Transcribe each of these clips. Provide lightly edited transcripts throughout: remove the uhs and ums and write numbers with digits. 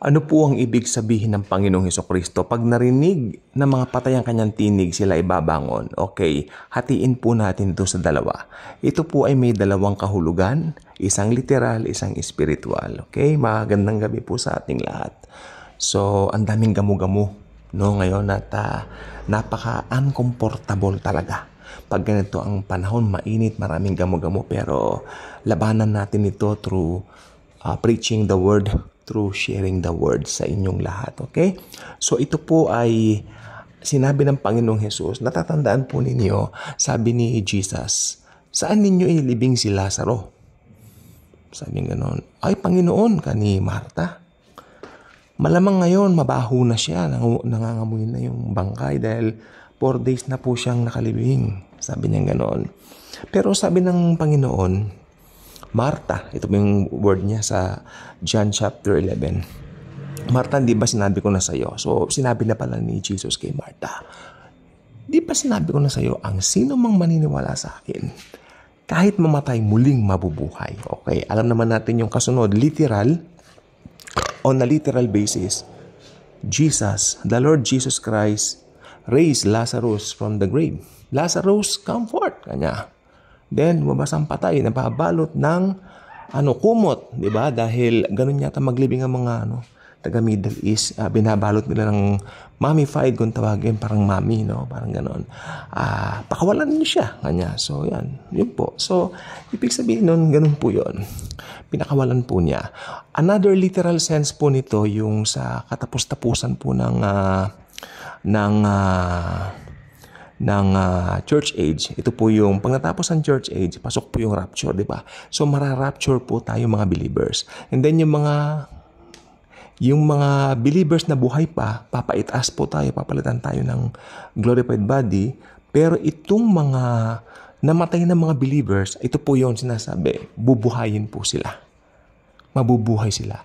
Ano po ang ibig sabihin ng Panginoong Hesukristo? Pag narinig ng mga patay ang kanyang tinig, sila ibabangon. Okay, hatiin po natin ito sa dalawa. Ito po ay may dalawang kahulugan, isang literal, isang spiritual. Okay, magandang gabi po sa ating lahat. So, ang daming gamu-gamu, no, ngayon at napaka-uncomfortable talaga. Pag ganito ang panahon, mainit, maraming gamu-gamu, pero labanan natin ito through preaching the word, through sharing the word sa inyong lahat. Okay? So ito po ay sinabi ng Panginoong Hesus. Natatandaan po ninyo, sabi ni Jesus, saan ninyo ilibing si Lazaro? Sabi nga noon, ay Panginoon, kani Marta. Malamang ngayon, mabaho na siya, nangangamoy na yung bangkay dahil 4 days na po siyang nakalibing. Sabi niya ganoon. Pero sabi ng Panginoon, Marta, ito po yung word niya sa John chapter 11. Marta, di ba sinabi ko na sa iyo? So, sinabi na pala ni Jesus kay Marta, di ba sinabi ko na sa iyo, ang sino mang maniniwala sa akin, kahit mamatay, muling mabubuhay. Okay, alam naman natin yung kasunod, literal, on a literal basis, Jesus, the Lord Jesus Christ, raised Lazarus from the grave. Lazarus, come forth, kanya. Then, lumabas ang patay, nababalot ng kumot, di ba? Dahil ganun yata maglibing ang mga taga Middle East, binabalot nila ng mummified kung tawagin, parang mummy, no? Parang ganun. Pakawalan niyo siya, kanya. So, yan. Yun po. So, ibig sabihin nun, ganun po yun. Pinakawalan po niya. Another literal sense po nito, yung sa katapos-tapusan po ng church age. Ito po yung pag natapos ang church age, pasok po yung rapture, di ba? So mara-rapture po tayo mga believers. And then yung mga believers na buhay pa, papaitas po tayo, papalitan tayo ng glorified body. Pero itong mga namatay na mga believers, ito po yung sinasabi, bubuhayin po sila. Mabubuhay sila.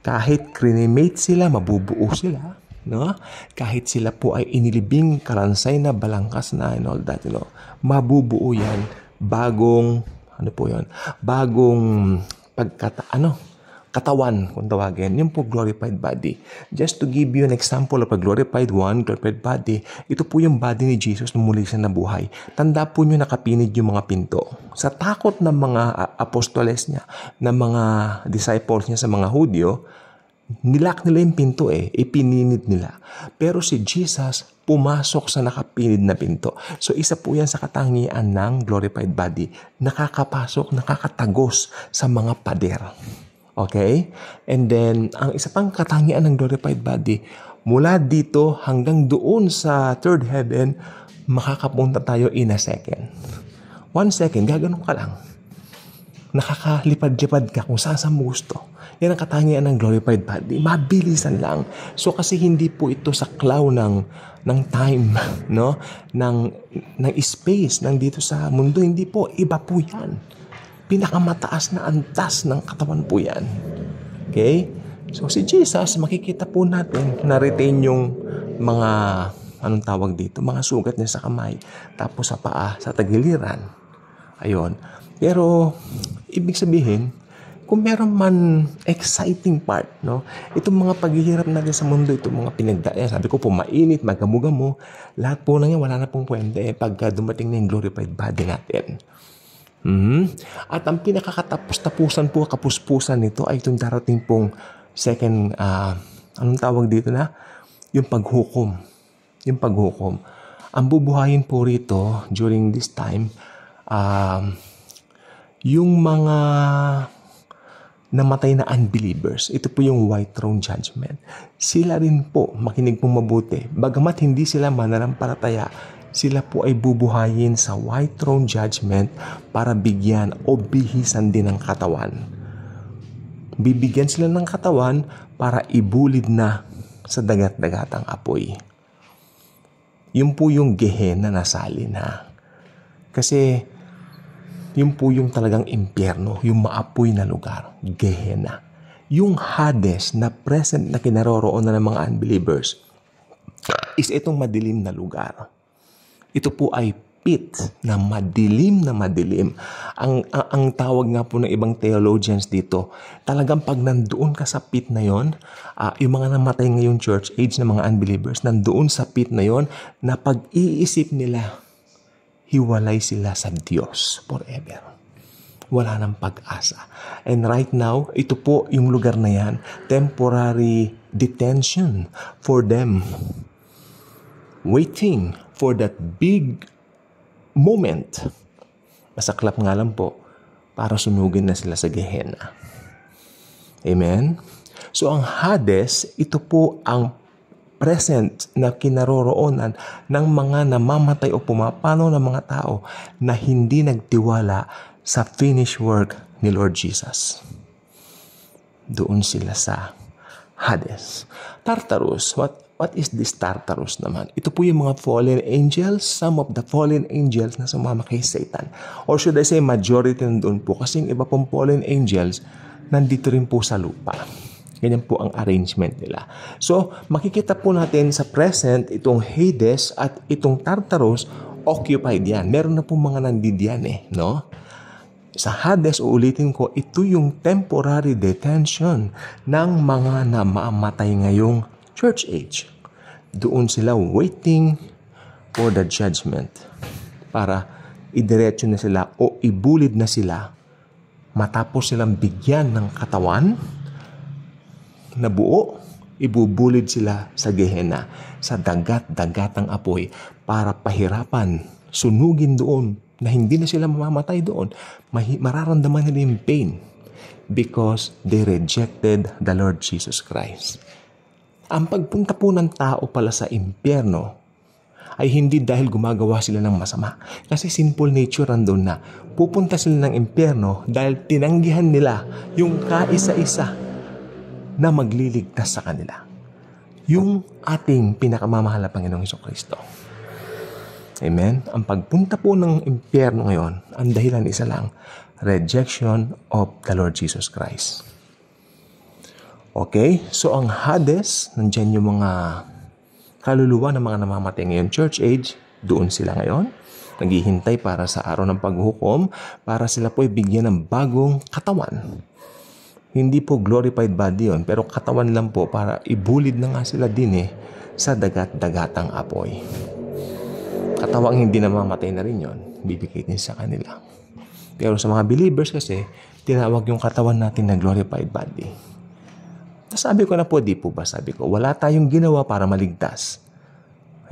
Kahit cremate sila, mabubuo sila. No? Kahit sila po ay inilibing, kalansay na, balangkas na, and all that, mabubuo yan, bagong katawan, kung tawagin, yung po glorified body. Just to give you an example of a glorified body, ito po yung body ni Jesus nung muli siya nabuhay. Tanda po nyo nakapinid yung mga pinto. Sa takot ng mga apostoles niya, ng mga disciples niya sa mga Hudyo, nilak nila yung pinto ipininid nila. Pero si Jesus pumasok sa nakapinid na pinto. So isa po yan sa katangian ng glorified body. Nakakapasok, nakakatagos sa mga pader. Okay? And then, ang isa pang katangian ng glorified body, mula dito hanggang doon sa third heaven, makakapunta tayo in a second. 1 second, gaganon ka lang. Nakakalipad-lipad ka kung saan mo gusto. Yan ang katangian ng glorified body. Mabilisan lang. So kasi hindi po ito sa klaw ng time, no? ng space, ng dito sa mundo. Hindi po. Iba po yan. Pinakamataas na antas ng katawan po yan. Okay? So si Jesus, makikita po natin, na-retain yung mga, anong tawag dito, mga sugat niya sa kamay, tapos sa paa, sa tagiliran. Ayun. Pero, ibig sabihin, kung meron man exciting part, no? Itong mga paghihirap natin sa mundo, itong mga pinagdaan, sabi ko po, mainit, magamu-gamu, lahat po na yan, wala na pong kwente pagka dumating na yung glorified body natin. At ang pinakakatapos-tapusan po, kapuspusan nito ay itong darating pong second, anong tawag dito na? Yung paghukom. Yung paghukom. Ang bubuhayin po rito during this time, yung mga namatay na unbelievers, ito po yung white throne judgment. Sila rin po, makinig po mabuti, bagamat hindi sila mananampalataya, sila po ay bubuhayin sa white throne judgment para bigyan o bihisan din ng katawan. Bibigyan sila ng katawan para ibulid na sa dagat-dagatang apoy. Yun po yung Gehenna na salin, ha? Kasi yun po yung talagang impyerno, yung maapoy na lugar, Gehenna. Yung Hades na present na kinaroroon na ng mga unbelievers is itong madilim na lugar. Ito po ay pit na madilim na madilim. Ang tawag nga po ng ibang theologians dito, talagang pag nandoon ka sa pit na yon, yung mga namatay ngayong church age na mga unbelievers, nandoon sa pit na yon, na pag-iisip nila, hiwalay sila sa Diyos forever. Wala nang pag-asa. And right now, ito po yung lugar na yan, temporary detention for them. Waiting for that big moment. Masaklap nga lang po para sunugin na sila sa Gehenna. Amen? So ang Hades, ito po ang present na kinaroroonan ng mga namamatay o pumapanaw ng mga tao na hindi nagtiwala sa finished work ni Lord Jesus. Doon sila sa Hades. Tartarus, what is this Tartarus naman? Ito po yung mga fallen angels, some of the fallen angels na sumama kay Satan. Or should I say majority nandun po kasi yung iba pong fallen angels nandito rin po sa lupa. Ganyan po ang arrangement nila. So, makikita po natin sa present itong Hades at itong Tartarus occupied yan. Meron na po mga nandidiyan no? Sa Hades, uulitin ko, ito yung temporary detention ng mga namamatay ngayong church age. Doon sila waiting for the judgment para idiretso na sila o ibulid na sila matapos silang bigyan ng katawan na buo, ibubulid sila sa Gehenna, sa dagat-dagatang apoy para pahirapan, sunugin doon na hindi na sila mamamatay doon. Mararamdaman nila yung pain because they rejected the Lord Jesus Christ. Ang pagpunta po ng tao pala sa impyerno ay hindi dahil gumagawa sila ng masama. Kasi sinful nature andun na. Pupunta sila ng impyerno dahil tinanggihan nila yung kaisa-isa na magliligtas sa kanila. Yung ating pinakamamahal na Panginoong Jesucristo. Amen? Ang pagpunta po ng impyerno ngayon, ang dahilan isa lang, rejection of the Lord Jesus Christ. Okay? So ang Hades, nandyan yung mga kaluluwa ng mga namamatay ngayon, church age, doon sila ngayon. Naghihintay para sa araw ng paghukom, para sila po bigyan ng bagong katawan. Hindi po glorified body yun, pero katawan lang po para ibulid na nga sila din sa dagat-dagatang apoy. Katawang hindi namamatay na rin yun, bibigay din sa kanila. Pero sa mga believers kasi, tinawag yung katawan natin na glorified body. Sabi ko na po, di po ba? Sabi ko, wala tayong ginawa para maligtas.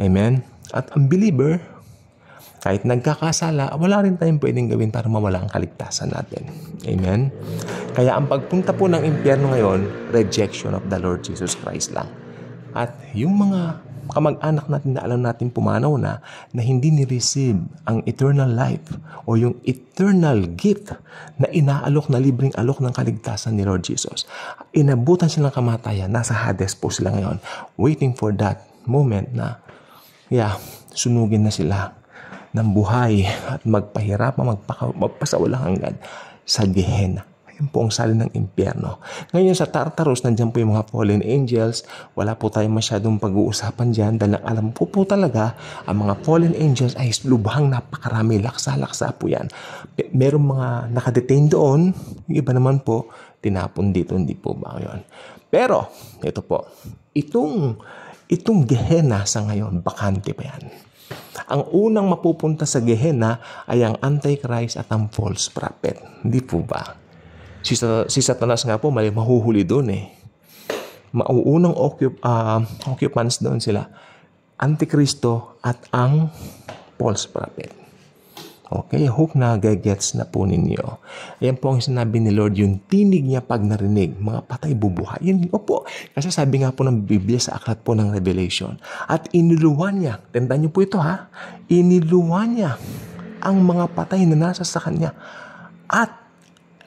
Amen? At ang believer, kahit nagkakasala, wala rin tayong pwedeng gawin para mawala ang kaligtasan natin. Amen? Kaya ang pagpunta po ng impyerno ngayon, rejection of the Lord Jesus Christ lang. At yung mga kamag-anak natin na alam natin pumanaw na hindi ni-receive ang eternal life o yung eternal gift na inaalok na libreng alok ng kaligtasan ni Lord Jesus. Inabutan silang kamatayan, nasa Hades po sila ngayon, waiting for that moment na sunugin na sila ng buhay at magpahirapan, magpasawalang hanggan sa Gehenna. Ayun po ang salin ng impyerno. Ngayon sa Tartarus, nandiyan po yung mga fallen angels. Wala po tayong masyadong pag-uusapan dyan dahil alam po talaga ang mga fallen angels ay lubhang napakarami. Laksa-laksa po yan. Merong mga nakadetain doon. Yung iba naman po, tinapon dito. Hindi po ba yun? Pero, ito po. Itong Gehenna sa ngayon, bakante pa yan. Ang unang mapupunta sa Gehenna ay ang Antichrist at ang false prophet. Hindi po ba? Si Satanas nga po, mahuhuli doon Mauunang occupants doon sila. Antikristo at ang false prophet. Okay, hope na gets na po ninyo. Ayan po ang sinabi ni Lord, yung tinig niya pag narinig, mga patay bubuhay. Yun po. Kasi sabi nga po ng Biblia sa aklat po ng Revelation. At iniluwan niya, tandaan niyo po ito iniluwan niya ang mga patay na nasa sa kanya. At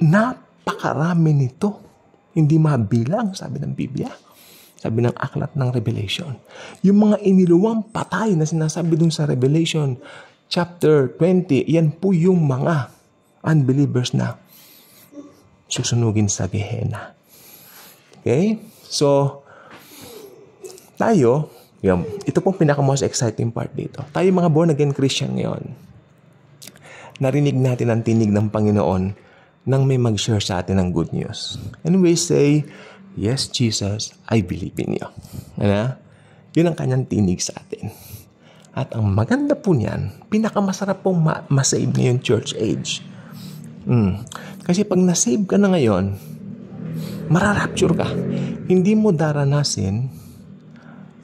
napakarami nito. Hindi mabilang, sabi ng Biblia. Sabi ng aklat ng Revelation. Yung mga iniluwang patay na sinasabi dun sa Revelation chapter 20, yan po yung mga unbelievers na susunugin sa Gehenna. Okay? So, tayo, ito pong pinaka-most exciting part dito. Tayo mga born-again Christian ngayon. narinig natin ang tinig ng Panginoon nang may mag-share sa atin ng good news. And we say, yes, Jesus, I believe in you. Ano? Yun ang kanyang tinig sa atin. At ang maganda po niyan, pinakamasarap pong masave ngayon church age. Kasi pag nasave ka na ngayon, mararapture ka. Hindi mo daranasin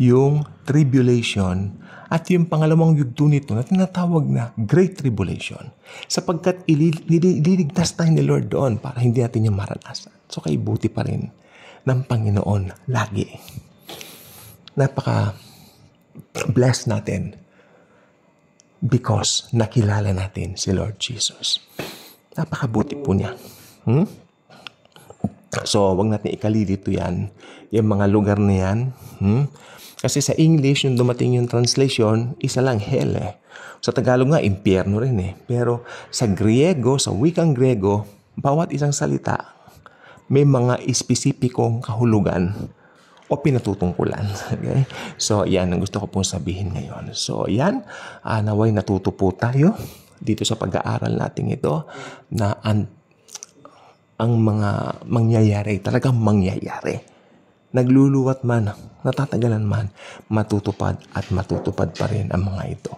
yung tribulation at yung pangalawang yugto nito na tinatawag na Great Tribulation. Sapagkat ililigtas tayo ni Lord doon para hindi natin yung maranasan. So kay buti pa rin ng Panginoon lagi. Napaka-bless natin because nakilala natin si Lord Jesus. Napakabuti po niya. So, wag natin ikalilito yan. Yung mga lugar na yan. Kasi sa English, yung dumating yung translation, isa lang, hell eh. Sa Tagalog nga, impyerno rin eh. Pero sa Griego, sa wikang Griego, bawat isang salita, may mga espesipikong kahulugan o pinatutungkulan. Okay? So, yan ang gusto ko pong sabihin ngayon. So, yan. Naway natuto po tayo dito sa pag-aaral natin ito na ang mga mangyayari, talagang mangyayari. Nagluluwat man, natatagalan man, matutupad at matutupad pa rin ang mga ito.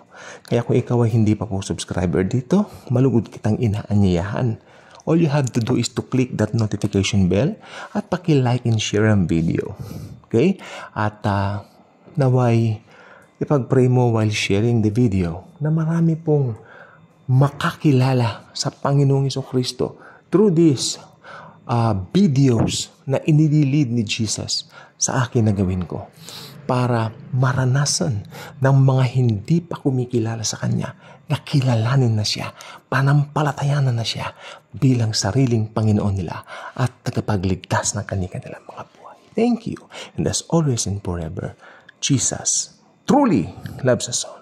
Kaya kung ikaw ay hindi pa po subscriber dito, malugod kitang inaanyayahan. All you have to do is to click that notification bell at paki-like and share ang video. Okay? At naway ipag-pray mo while sharing the video na marami pong makakilala sa Panginoong Jesucristo through this videos na inililid ni Jesus sa akin na gawin ko para maranasan ng mga hindi pa kumikilala sa Kanya na kilalanin na Siya, panampalatayanan na Siya bilang sariling Panginoon nila at tagapagligtas ng kanilang mga buhay. Thank you. And as always and forever, Jesus truly loves us all.